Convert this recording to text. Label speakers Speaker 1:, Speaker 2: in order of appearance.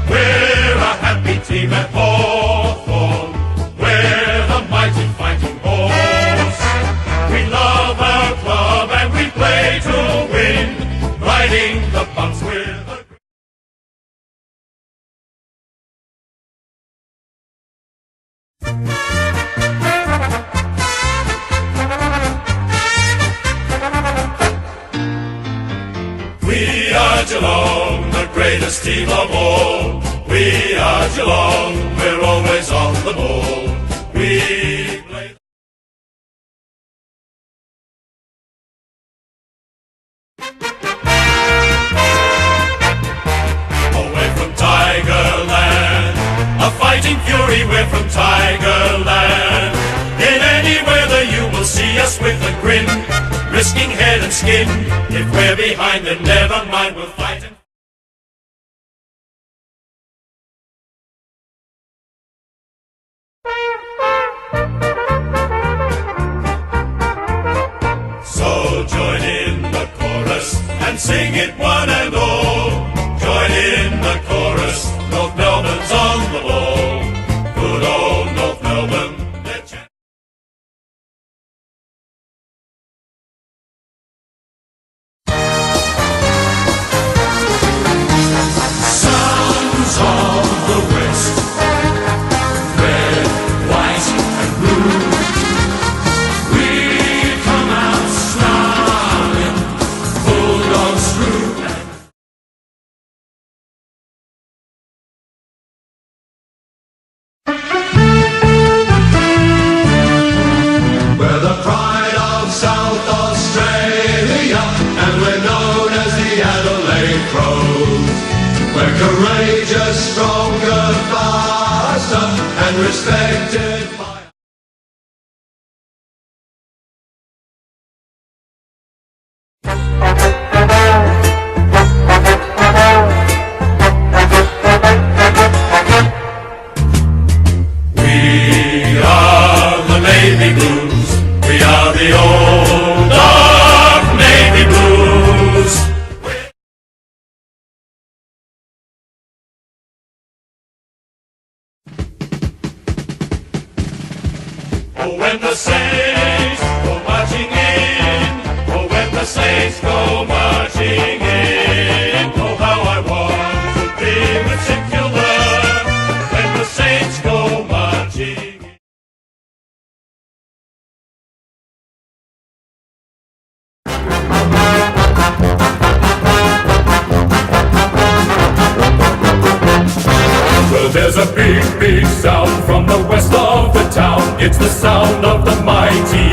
Speaker 1: We're a happy team at Hawthorn. We're the mighty fighting horse. We love our club and we play to win, riding the bumps with a... We are Geelong, the greatest team of all. We are Geelong, we're always on the ball. We play... Away from Tigerland, a fighting fury, we're from Tigerland. In any weather you will see us with a grin, risking head and skin. If we're behind, then never mind, we'll fight and... So join in the chorus and sing it one and all. Join in the chorus, North Melbourne's on the ball. Good old North Melbourne, they're champions. Sons of the West, red, white and blue. We come out snarling, bulldogs through. We're the pride of South Australia, and we're known as the Adelaide Crows. We're courageous, stronger, faster, and respected by... We are the Navy Blues. We are the old dark Navy Blues. Oh, when the Saints go marching in. Oh, when the Saints go marching in. Oh, how I want to be particular when the Saints go marching in. Well, there's a big, big sound from the west of the town. It's the sound of the mighty